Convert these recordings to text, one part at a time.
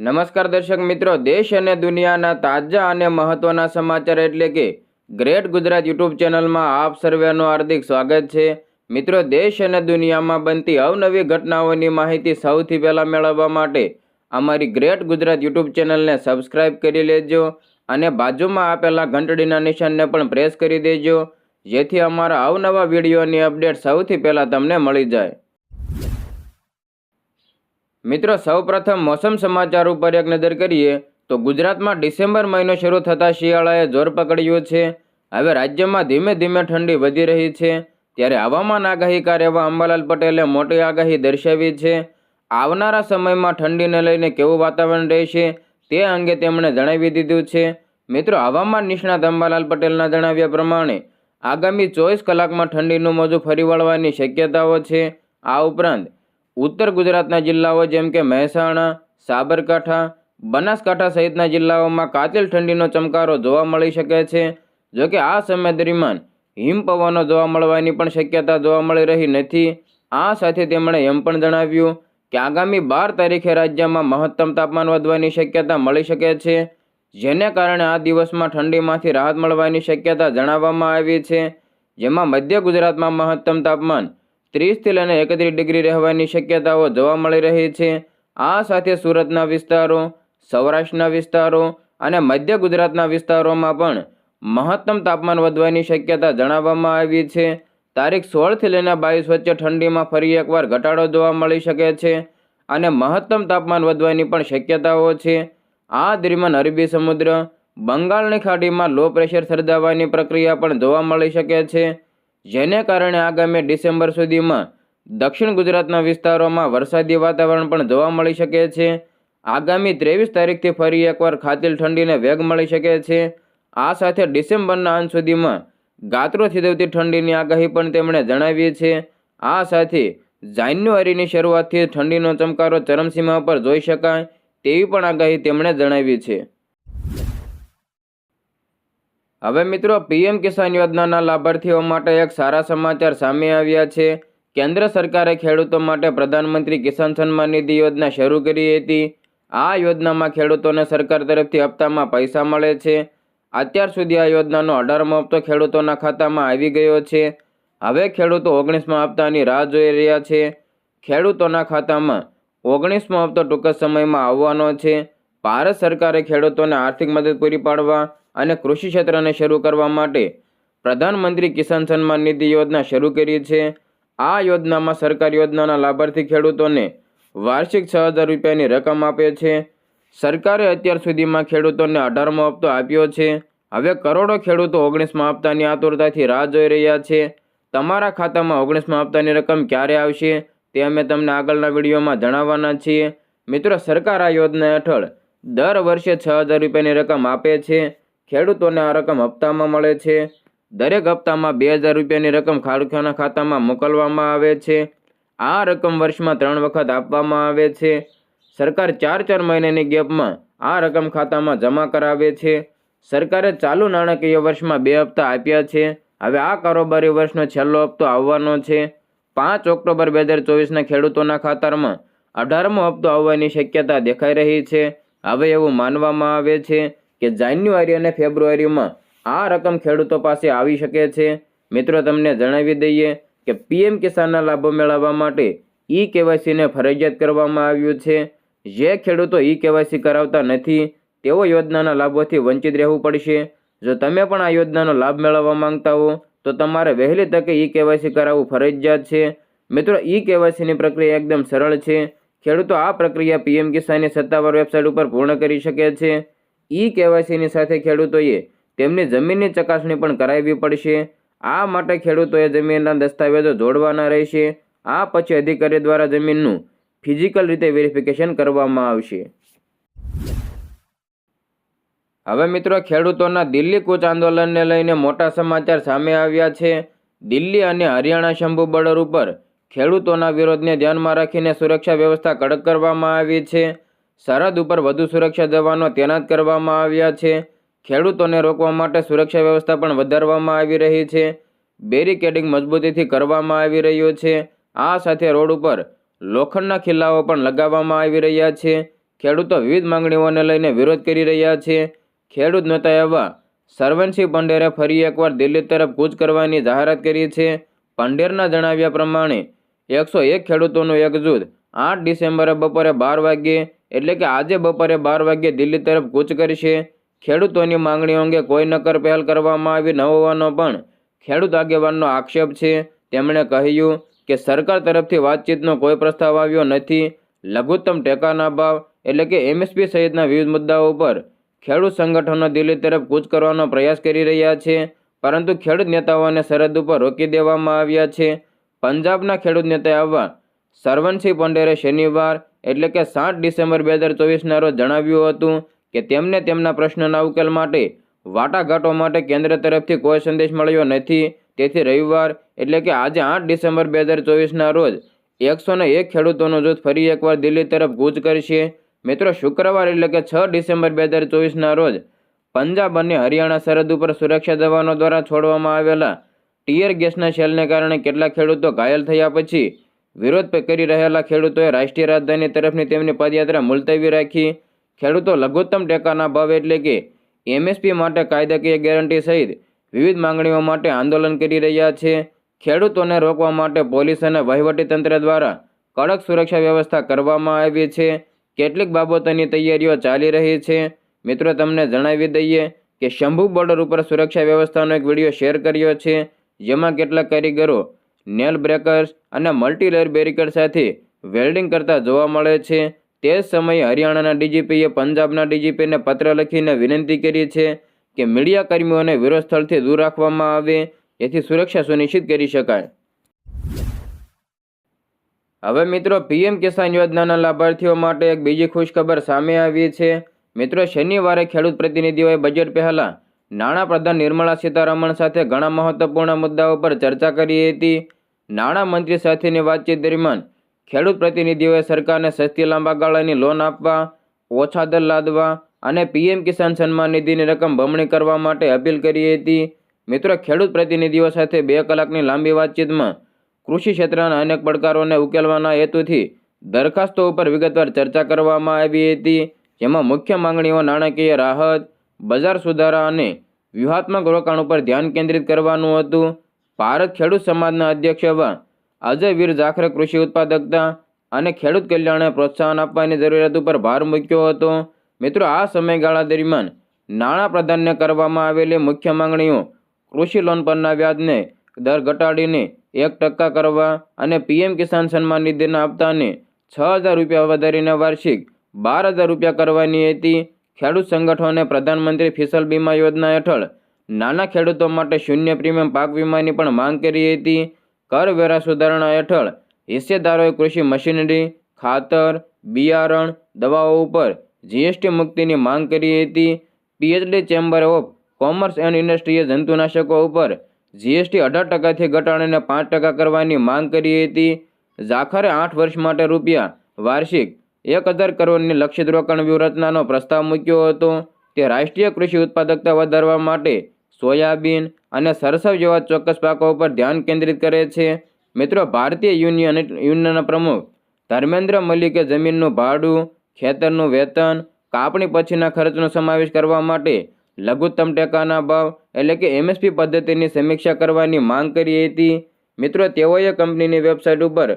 નમસ્કાર દર્શક મિત્રો, દેશ અને દુનિયાના તાજા અને મહત્વના સમાચાર એટલે કે ગ્રેટ ગુજરાત યુટ્યુબ ચેનલમાં આપ સર્વેનું હાર્દિક સ્વાગત છે। મિત્રો, દેશ અને દુનિયામાં બનતી અવનવી ઘટનાઓની માહિતી સૌથી પહેલા મેળવવા માટે અમારી ગ્રેટ ગુજરાત યુટ્યુબ ચેનલને સબસ્ક્રાઇબ કરી લેજો અને બાજુમાં આપેલા ઘંટડીના નિશાનને પણ પ્રેસ કરી દેજો, જેથી અમારા અવનવા વિડીયોની અપડેટ સૌથી પહેલા તમને મળી જાય। મિત્રો, સૌપ્રથમ મોસમ સમાચાર ઉપર એક નજર કરીએ તો ગુજરાતમાં ડિસેમ્બર મહિનો શરૂ થતાં શિયાળાએ જોર પકડ્યું છે। હવે રાજ્યમાં ધીમે ધીમે ઠંડી વધી રહી છે, ત્યારે હવામાન આગાહીકાર એવા અંબાલાલ પટેલે મોટી આગાહી દર્શાવી છે। આવનારા સમયમાં ઠંડીને લઈને કેવું વાતાવરણ રહેશે તે અંગે તેમણે જણાવી દીધું છે। મિત્રો, હવામાન નિષ્ણાત અંબાલાલ પટેલના જણાવ્યા પ્રમાણે આગામી 24 કલાકમાં ઠંડીનું મોજું ફરી વળવાની શક્યતાઓ છે। આ ઉપરાંત ઉત્તર ગુજરાતના જિલ્લાઓ જેમ કે મહેસાણા, સાબરકાંઠા, બનાસકાંઠા સહિતના જિલ્લાઓમાં કાતિલ ઠંડીનો ચમકારો જોવા મળી શકે છે। જોકે આ સમય દરમિયાન હિમપવનો જોવા મળવાની પણ શક્યતા જોવા મળી રહી નથી। આ સાથે તેમણે એમ પણ જણાવ્યું કે આગામી 12 તારીખે રાજ્યમાં મહત્તમ તાપમાન વધવાની શક્યતા મળી શકે છે, જેને કારણે આ દિવસમાં ઠંડીમાંથી રાહત મળવાની શક્યતા જણાવવામાં આવી છે, જેમાં મધ્ય ગુજરાતમાં મહત્તમ તાપમાન 30 થી લઈને 31 ડિગ્રી રહેવાની શક્યતાઓ જોવા મળી રહી છે। આ સાથે સુરતના વિસ્તારો, સૌરાષ્ટ્રના વિસ્તારો અને મધ્ય ગુજરાતના વિસ્તારોમાં પણ મહત્તમ તાપમાન વધવાની શક્યતા જણાવવામાં આવી છે। તારીખ 16 થી લઈને 22 વચ્ચે ઠંડીમાં ફરી એકવાર ઘટાડો જોવા મળી શકે છે અને મહત્તમ તાપમાન વધવાની પણ શક્યતાઓ છે। આ દરમિયાન અરબી સમુદ્ર, બંગાળની ખાડીમાં લો પ્રેશર સર્જાવાની પ્રક્રિયા પણ જોવા મળી શકે છે, જેને કારણે આગામી ડિસેમ્બર સુધીમાં દક્ષિણ ગુજરાતના વિસ્તારોમાં વરસાદી વાતાવરણ પણ જોવા મળી શકે છે। આગામી 23 તારીખથી ફરી એકવાર કાતિલ ઠંડીને વેગ મળી શકે છે। આ સાથે ડિસેમ્બરના અંત સુધીમાં ગાત્રો થીજવતી ઠંડીની આગાહી પણ તેમણે જણાવી છે। આ સાથે જાન્યુઆરીની શરૂઆતથી ઠંડીનો ચમકારો ચરમસીમા પર જોઈ શકાય તેવી પણ આગાહી તેમણે જણાવી છે। હવે મિત્રો, પીએમ કિસાન યોજનાના લાભાર્થીઓ માટે એક સારા સમાચાર સામે આવ્યા છે। કેન્દ્ર સરકારે ખેડૂતો માટે પ્રધાનમંત્રી કિસાન સન્માન નિધિ યોજના શરૂ કરી હતી। આ યોજનામાં ખેડૂતોને સરકાર તરફથી હપ્તામાં પૈસા મળે છે। અત્યાર સુધી આ યોજનાનો 18મો હપ્તો ખેડૂતોના ખાતામાં આવી ગયો છે। હવે ખેડૂતો 19મા હપ્તાની રાહ જોઈ રહ્યા છે। ખેડૂતોના ખાતામાં 19મો હપ્તો ટૂંક જ સમયમાં આવવાનો છે। ભારત સરકારે ખેડૂતોને આર્થિક મદદ પૂરી પાડવા અને કૃષિ ક્ષેત્રને શરૂ કરવા માટે પ્રધાનમંત્રી કિસાન સન્માન નિધિ યોજના શરૂ કરી છે। આ યોજનામાં સરકાર યોજનાના લાભાર્થી ખેડૂતોને વાર્ષિક 6,000 રૂપિયાની રકમ આપે છે। સરકારે અત્યાર સુધીમાં ખેડૂતોને 18મો હપ્તો આપ્યો છે। હવે કરોડો ખેડૂતો 19મા હપ્તાની આતુરતાથી રાહ જોઈ રહ્યા છે। તમારા ખાતામાં 19મા હપ્તાની રકમ ક્યારે આવશે તે અમે તમને આગળના વિડીયોમાં જણાવવાના છીએ। મિત્રો, સરકાર આ યોજના હેઠળ દર વર્ષે 6,000 રૂપિયાની રકમ આપે છે। ખેડૂતોને આ રકમ હપ્તામાં મળે છે। દરેક હપ્તામાં 2,000 રૂપિયાની રકમ ખેડૂતોના ખાતામાં મોકલવામાં આવે છે। આ રકમ વર્ષમાં 3 વખત આપવામાં આવે છે। સરકાર 4 મહિનાની ગેપમાં આ રકમ ખાતામાં જમા કરાવે છે। સરકારે ચાલુ નાણાકીય વર્ષમાં 2 હપ્તા આપ્યા છે। હવે આ કારોબારી વર્ષનો છેલ્લો હપ્તો આવવાનો છે। 5 ઓક્ટોબર 2024ના ખેડૂતોના ખાતામાં 18મો હપ્તો આવવાની શક્યતા દેખાઈ રહી છે। હવે એવું માનવામાં આવે છે કે જાન્યુઆરી અને ફેબ્રુઆરીમાં આ રકમ ખેડૂતો પાસે આવી શકે છે। મિત્રો, તમને જણાવી દઈએ કે પીએમ કિસાનના લાભો મેળવવા માટે ઈ-કેવાયસીને ફરજિયાત કરવામાં આવ્યું છે। જે ખેડૂતો ઈ-કેવાયસી કરાવતા નથી તેઓ યોજનાના લાભોથી વંચિત રહેવું પડશે। જો તમે પણ આ યોજનાનો લાભ મેળવવા માંગતા હો તો તમારે વહેલી તકે ઈ-કેવાયસી કરાવવું ફરજિયાત છે। મિત્રો, ઈ-કેવાયસીની પ્રક્રિયા એકદમ સરળ છે। ખેડૂતો આ પ્રક્રિયા પીએમ કિસાનની સત્તાવાર વેબસાઇટ ઉપર પૂર્ણ કરી શકે છે। ઈ-કેવાયસીની સાથે ખેડૂતોએ તેમની જમીનની ચકાસણી પણ કરાવવી પડશે। આ માટે ખેડૂતોએ જમીનના દસ્તાવેજો જોડવાના રહેશે। આ પછી અધિકારી દ્વારા જમીનનું ફિઝિકલ રીતે વેરિફિકેશન કરવામાં આવશે। હવે મિત્રો, ખેડૂતોના દિલ્હી કૂચ આંદોલનને લઈને મોટા સમાચાર સામે આવ્યા છે। દિલ્હી અને હરિયાણા શંભુ બોર્ડર ઉપર ખેડૂતોના વિરોધને ધ્યાનમાં રાખીને સુરક્ષા વ્યવસ્થા કડક કરવામાં આવી છે। સરહદ ઉપર વધુ સુરક્ષા જવાનો તૈનાત કરવામાં આવ્યા છે। ખેડૂતોને રોકવા માટે સુરક્ષા વ્યવસ્થા પણ વધારવામાં આવી રહી છે। બેરિકેડિંગ મજબૂતીથી કરવામાં આવી રહ્યું છે। આ સાથે રોડ ઉપર લોખંડના ખિલ્લાઓ પણ લગાવવામાં આવી રહ્યા છે, ખેડૂતો વિવિધ માંગણીઓને લઈને વિરોધ કરી રહ્યા છે. ખેડૂત નેતા એવા સરવણસિંહ પંડેરે ફરી એકવાર દિલ્હી તરફ કૂચ કરવાની જાહેરાત કરી છે. પંડેરના જણાવ્યા પ્રમાણે 101 ખેડૂતોનું એક જૂથ 8 ડિસેમ્બરે બપોરે 12 વાગ્યે એટલે કે આજે બપોરે 12 વાગ્યે દિલ્હી તરફ કૂચ કરશે. ખેડૂતોની માંગણીઓ અંગે કોઈ નક્કર પહેલ કરવામાં આવી ન હોવાનો પણ ખેડૂત આગેવાનનો આક્ષેપ છે. તેમણે કહ્યું કે સરકાર તરફથી વાતચીતનો કોઈ પ્રસ્તાવ આવ્યો નથી. લઘુત્તમ ટેકાના ભાવ એટલે કે MSP સહિતના વિવિધ મુદ્દાઓ પર ખેડૂત સંગઠનો દિલ્હી તરફ કૂચ કરવાનો પ્રયાસ કરી રહ્યા છે, પરંતુ ખેડૂત નેતાઓને સરહદ ઉપર રોકી દેવામાં આવ્યા છે. પંજાબના ખેડૂત નેતા એવા સરવણસિંહ પંડેરે શનિવાર એટલે કે 7 ડિસેમ્બર 2024ના રોજ જણાવ્યું હતું કે તેમને તેમના પ્રશ્નના ઉકેલ માટે વાટાઘાટો માટે કેન્દ્ર તરફથી કોઈ સંદેશ મળ્યો નથી. તેથી રવિવાર એટલે કે આજે 8 ડિસેમ્બર 2024ના રોજ 101 ખેડૂતોનું જૂથ ફરી એકવાર દિલ્હી તરફ કૂચ કરશે. મિત્રો, શુક્રવાર એટલે કે 6 ડિસેમ્બર 2024ના રોજ પંજાબ અને હરિયાણા સરહદ ઉપર સુરક્ષા જવાનો દ્વારા છોડવામાં આવેલા ટીયર ગેસના શેલને કારણે કેટલાક ખેડૂતો ઘાયલ થયા પછી વિરોધ કરી રહેલા ખેડૂતોએ રાષ્ટ્રીય રાજધાની તરફની તેમની પદયાત્રા મુલતવી રાખી. ખેડૂતો લઘુત્તમ ટેકાના ભાવ એટલે કે MSP માટે કાયદાકીય ગેરંટી સહિત વિવિધ માંગણીઓ માટે આંદોલન કરી રહ્યા છે. ખેડૂતોને રોકવા માટે પોલીસ અને વહીવટીતંત્ર દ્વારા કડક સુરક્ષા વ્યવસ્થા કરવામાં આવી છે. કેટલીક બાબતોની તૈયારીઓ ચાલી રહી છે. મિત્રો, તમને જણાવી દઈએ કે શંભુ બોર્ડર ઉપર સુરક્ષા વ્યવસ્થાનો એક વિડીયો શેર કર્યો છે, જેમાં કેટલાક કારીગરો નેલ બ્રેકર્સ અને મલ્ટીલેયર બેરિકેડ સાથે વેલ્ડિંગ કરતા જોવા મળે છે. તે જ સમયે હરિયાણાના DGPએ પંજાબના DGPને પત્ર લખીને વિનંતી કરી છે કે મીડિયા કર્મીઓને વિરોધ સ્થળથી દૂર રાખવામાં આવે, જેથી સુરક્ષા સુનિશ્ચિત કરી શકાય. હવે મિત્રો, PM કિસાન યોજનાના લાભાર્થીઓ માટે એક બીજી ખુશખબર સામે આવી છે. મિત્રો, શનિવારે ખેડૂત પ્રતિનિધિઓએ બજેટ પહેલા નાણાપ્રધાન નિર્મલા સીતારમણ સાથે ઘણા મહત્વપૂર્ણ મુદ્દાઓ પર ચર્ચા કરી હતી. નાણામંત્રી સાથેની વાતચીત દરમિયાન ખેડૂત પ્રતિનિધિઓએ સરકારને સસ્તી લાંબા ગાળાની લોન આપવા, ઓછા દર લાદવા અને PM કિસાન સન્માન નિધિની રકમ બમણી કરવા માટે અપીલ કરી હતી. મિત્રો, ખેડૂત પ્રતિનિધિઓ સાથે 2 કલાકની લાંબી વાતચીતમાં કૃષિ ક્ષેત્રના અનેક પડકારોને ઉકેલવાના હેતુથી દરખાસ્તો ઉપર વિગતવાર ચર્ચા કરવામાં આવી હતી, જેમાં મુખ્ય માંગણીઓ નાણાકીય રાહત, બજાર સુધારા અને વ્યૂહાત્મક રોકાણ ઉપર ધ્યાન કેન્દ્રિત કરવાનું હતું. ભારત ખેડૂત સમાજના અધ્યક્ષ એવા અજય વીર જાખરે કૃષિ ઉત્પાદકતા અને ખેડૂત કલ્યાણને પ્રોત્સાહન આપવાની જરૂરિયાત ઉપર ભાર મૂક્યો હતો. મિત્રો, આ સમયગાળા દરમિયાન નાણાપ્રધાનને કરવામાં આવેલી મુખ્ય માંગણીઓ કૃષિ લોન પરના વ્યાજને દર ઘટાડીને 1% કરવા અને PM કિસાન સન્માન નિધિના હપ્તાને 6,000 રૂપિયા વધારીને વાર્ષિક 12,000 રૂપિયા કરવાની હતી. ખેડૂત સંગઠનોને પ્રધાનમંત્રી ફસલ બીમા યોજના હેઠળ નાના ખેડૂતો માટે શૂન્ય પ્રીમિયમ પાક વીમાની પણ માંગ કરી હતી. કરવેરા સુધારણા હેઠળ હિસ્સેદારોએ કૃષિ મશીનરી, ખાતર, બિયારણ, દવાઓ ઉપર GST મુક્તિની માંગ કરી હતી. PhD chamber of commerce and ઇન્ડસ્ટ્રીએ જંતુનાશકો ઉપર GST 18%થી ઘટાડીને 5% કરવાની માંગ કરી હતી. જાખરે 8 વર્ષ માટે રૂપિયા વાર્ષિક 1,000 કરોડની લક્ષિત રોકાણ વ્યૂહરચનાનો પ્રસ્તાવ મૂક્યો હતો. તે રાષ્ટ્રીય કૃષિ ઉત્પાદકતા વધારવા માટે સોયાબીન અને સરસવ જેવા ચોક્કસ પાકો પર ધ્યાન કેન્દ્રિત કરે છે. મિત્રો, ભારતીય યુનિયનના પ્રમુખ ધર્મેન્દ્ર મલિકે જમીનનું ભાડું, ખેતરનું વેતન, કાપણી પછીના ખર્ચનો સમાવેશ કરવા માટે લઘુત્તમ ટેકાના ભાવ એટલે કે MSP પદ્ધતિની સમીક્ષા કરવાની માંગ કરી હતી. મિત્રો, તેઓએ કંપનીની વેબસાઇટ ઉપર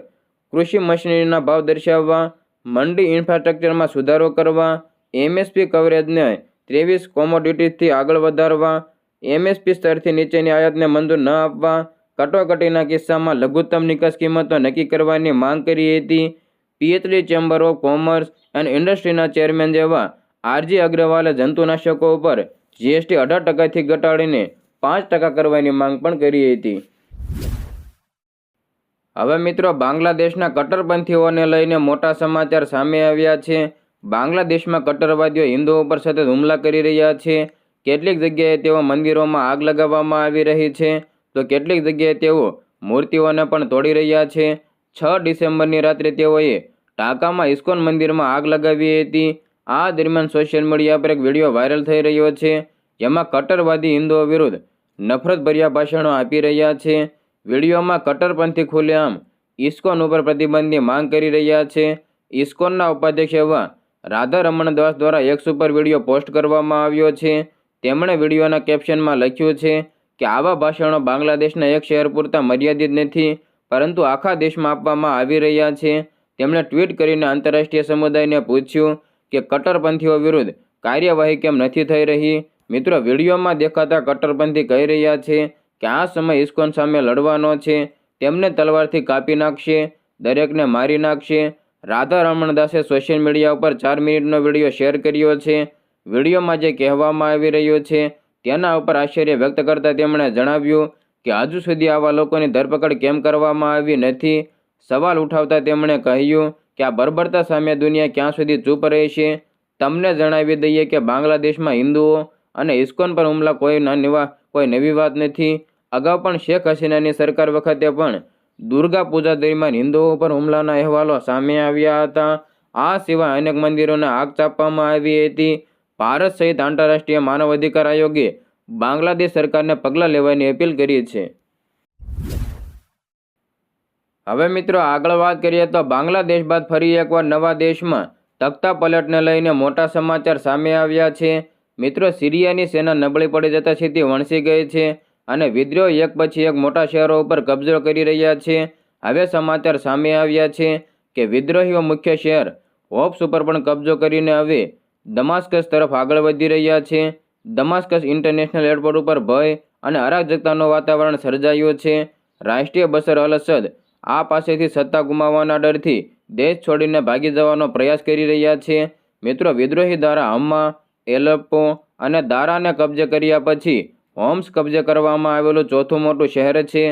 કૃષિ મશીનરીના ભાવ દર્શાવવા, મંડી ઇન્ફ્રાસ્ટ્રક્ચરમાં સુધારો કરવા, MSP કવરેજને 23 કોમોડિટીઝથી આગળ વધારવા, MSP સ્તરથી નીચેની આયાતને મંજૂર ન આપવા, કટોકટીના કિસ્સામાં લઘુત્તમ નિકાસ કિંમતો નક્કી કરવાની માંગ કરી હતી. PhD chamber of commerce and ઇન્ડસ્ટ્રીના ચેરમેન જેવા RG અગ્રવાલે જંતુનાશકો ઉપર GST 18%થી ઘટાડીને 5% કરવાની માંગ પણ કરી હતી. હવે મિત્રો, બાંગ્લાદેશના કટ્ટરપંથીઓને લઈને મોટા સમાચાર સામે આવ્યા છે. બાંગ્લાદેશમાં કટ્ટરવાદીઓ હિન્દુઓ પર સતત હુમલા કરી રહ્યા છે. કેટલીક જગ્યાએ તેઓ મંદિરોમાં આગ લગાવવામાં આવી રહી છે, તો કેટલીક જગ્યાએ તેઓ મૂર્તિઓને પણ તોડી રહ્યા છે. 6 ડિસેમ્બરની રાત્રે તેઓએ ઢાકામાં ઇસ્કોન મંદિરમાં આગ લગાવી હતી. આ દરમિયાન સોશિયલ મીડિયા પર એક વિડીયો વાયરલ થઈ રહ્યો છે, જેમાં કટ્ટરવાદી હિન્દુઓ વિરુદ્ધ નફરતભર્યા ભાષણો આપી રહ્યા છે. વિડીયોમાં કટ્ટરપંથી ખુલ્લેઆમ ઇસ્કોન ઉપર પ્રતિબંધની માંગ કરી રહ્યા છે. ઇસ્કોનના ઉપાધ્યક્ષ એવા રાધા રમણદાસ દ્વારા એક્સ ઉપર વિડીયો પોસ્ટ કરવામાં આવ્યો છે. તેમણે વિડીયોના કેપ્શનમાં લખ્યું છે કે આવા ભાષણો બાંગ્લાદેશના એક શહેર પૂરતા મર્યાદિત નથી, પરંતુ આખા દેશમાં આપવામાં આવી રહ્યા છે. તેમણે ટ્વીટ કરીને આંતરરાષ્ટ્રીય સમુદાયને પૂછ્યું કે કટ્ટરપંથીઓ વિરુદ્ધ કાર્યવાહી કેમ નથી થઈ રહી. મિત્રો, વિડીયોમાં દેખાતા કટ્ટરપંથી કહી રહ્યા છે કે આ સમય ઇસ્કોન સામે લડવાનો છે, તેમને તલવારથી કાપી નાખશે, દરેકને મારી નાખશે. રાધા રમણદાસે સોશિયલ મીડિયા ઉપર 4 મિનિટનો વિડીયો શેર કર્યો છે. વિડીયોમાં જે કહેવામાં આવી રહ્યું છે તેના ઉપર આશ્ચર્ય વ્યક્ત કરતા તેમણે જણાવ્યું કે હજુ સુધી આવા લોકોની ધરપકડ કેમ કરવામાં આવી નથી. સવાલ ઉઠાવતા તેમણે કહ્યું કે આ બર્બરતા સામે દુનિયા ક્યાં સુધી ચૂપ રહેશે. તમને જણાવી દઈએ કે બાંગ્લાદેશમાં હિન્દુઓ અને ઇસ્કોન પર હુમલા કોઈ નવી વાત નથી. અગાઉ પણ શેખ હસીનાની સરકાર વખતે પણ દુર્ગા પૂજા દરમિયાન હિન્દુઓ પર હુમલાના અહેવાલો સામે આવ્યા હતા. આ સિવાય અનેક મંદિરોને આગ ચાપવામાં આવી હતી. ભારત સહિત આંતરરાષ્ટ્રીય માનવ અધિકાર આયોગે બાંગ્લાદેશ સરકારને પગલાં લેવાની અપીલ કરી છે. હવે મિત્રો આગળ વાત કરીએ તો બાંગ્લાદેશ બાદ ફરી એકવાર નવા દેશમાં તખ્તા પલટને લઈને મોટા સમાચાર સામે આવ્યા છે. મિત્રો, સિરિયાની સેના નબળી પડી જતા સ્થિતિ વણસી ગઈ છે અને વિદ્રોહ એક પછી એક મોટા શહેરો ઉપર કબજો કરી રહ્યા છે. હવે સમાચાર સામે આવ્યા છે કે વિદ્રોહીઓ મુખ્ય શહેર હોપ્સ ઉપર પણ કબજો કરીને હવે દમાસ્કસ તરફ આગળ વધી રહ્યા છે. દમાસ્કસ ઇન્ટરનેશનલ એરપોર્ટ ઉપર ભય અને અરાજકતાનું વાતાવરણ સર્જાયું છે. રાષ્ટ્રીય બશર અલ અસદ આ પાસેથી સત્તા ગુમાવવાના ડરથી દેશ છોડીને ભાગી જવાનો પ્રયાસ કરી રહ્યા છે. મિત્રો, વિદ્રોહી દ્વારા હમ્મા, એલેપ્પો અને દારાને કબજે કર્યા પછી હોમ્સ કબજે કરવામાં આવેલું ચોથું મોટું શહેર છે.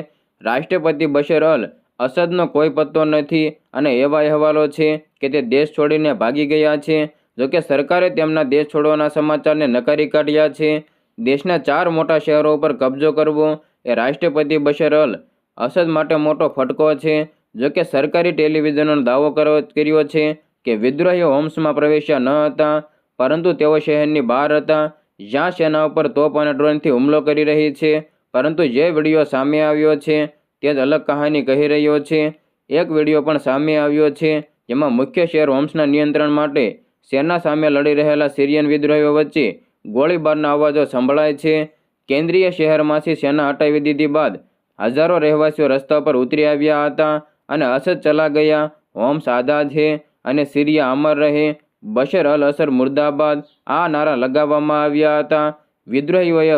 રાષ્ટ્રપતિ બશર અલ અસદનો કોઈ પત્તો નથી અને એવા અહેવાલો છે કે તે દેશ છોડીને ભાગી ગયા છે. જોકે સરકારે તેમના દેશ છોડવાના સમાચારને નકારી કાઢ્યા છે. દેશના 4 મોટા શહેરો ઉપર કબજો કરવો એ રાષ્ટ્રપતિ બશર અલ અસદ માટે મોટો ફટકો છે. જોકે સરકારી ટેલિવિઝનનો દાવો કર્યો છે કે વિદ્રોહીઓ હોમ્સમાં પ્રવેશ્યા ન હતા, પરંતુ તેઓ શહેરની બહાર હતા, જ્યાં સેના ઉપર તોપ અને ડ્રોનથી હુમલો કરી રહી છે. પરંતુ જે વિડીયો સામે આવ્યો છે તે જ અલગ કહાની કહી રહ્યો છે. એક વિડીયો પણ સામે આવ્યો છે જેમાં મુખ્ય શહેર હોમ્સના નિયંત્રણ માટે સેના સામે લડી રહેલા સિરિયન વિદ્રોહીઓ વચ્ચે ગોળીબારના અવાજો સંભળાય છે. કેન્દ્રીય શહેરમાંથી સેના હટાવી દીધી બાદ હજારો રહેવાસીઓ રસ્તા પર ઉતરી આવ્યા હતા અને અસદ ચલા ગયા, હોમ્સ આઝાદ છે અને સિરિયા અમર રહે, બશર અલ અસદ મુર્દાબાદ આ નારા લગાવવામાં આવ્યા હતા. વિદ્રોહીઓએ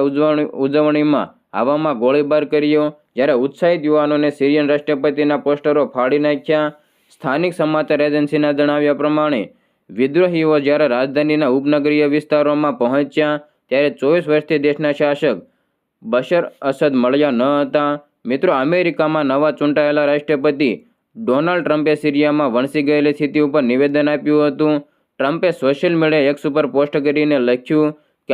ઉજવણીમાં હવામાં ગોળીબાર કર્યો, જ્યારે ઉત્સાહિત યુવાનોને સિરિયન રાષ્ટ્રપતિના પોસ્ટરો ફાડી નાખ્યા. સ્થાનિક સમાચાર એજન્સીના જણાવ્યા પ્રમાણે વિદ્રોહીઓ જ્યારે રાજધાનીના ઉપનગરીય વિસ્તારોમાં પહોંચ્યા ત્યારે 24 વર્ષથી દેશના શાસક બશર અસદ મળ્યા ન હતા. મિત્રો, અમેરિકામાં નવા ચૂંટાયેલા રાષ્ટ્રપતિ ડોનાલ્ડ ટ્રમ્પે સિરિયામાં વણસી ગયેલી સ્થિતિ ઉપર નિવેદન આપ્યું હતું. ટ્રમ્પે સોશિયલ મીડિયા એક્સ ઉપર પોસ્ટ કરીને લખ્યું કે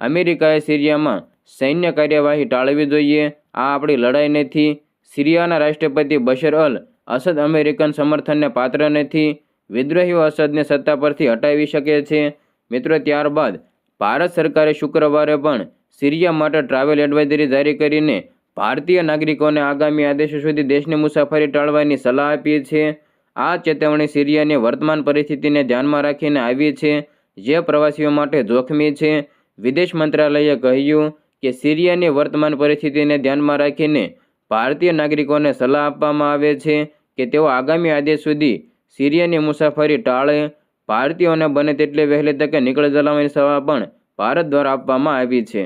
અમેરિકાએ સિરિયામાં સૈન્ય કાર્યવાહી ટાળવી જોઈએ. આ આપણી લડાઈ નથી. સિરિયાના રાષ્ટ્રપતિ બશર અલ અસદ અમેરિકન સમર્થનને પાત્ર નથી. વિદ્રોહીઓ અસદને સત્તા પરથી હટાવી શકે છે. મિત્રો, ત્યારબાદ ભારત સરકારે શુક્રવારે પણ સિરિયા માટે ટ્રાવેલ એડવાઇઝરી જારી કરીને ભારતીય નાગરિકોને આગામી આદેશો સુધી દેશની મુસાફરી ટાળવાની સલાહ આપી છે. આ ચેતવણી સિરિયાની વર્તમાન પરિસ્થિતિને ધ્યાનમાં રાખીને આવી છે, જે પ્રવાસીઓ માટે જોખમી છે. વિદેશ મંત્રાલયે કહ્યું કે સિરિયાની વર્તમાન પરિસ્થિતિને ધ્યાનમાં રાખીને ભારતીય નાગરિકોને સલાહ આપવામાં આવે છે કે તેઓ આગામી આદેશ સુધી સિરિયાની મુસાફરી ટાળે. ભારતીયોને બને તેટલી વહેલી તકે નીકળી જવાની સલાહ પણ ભારત દ્વારા આપવામાં આવી છે.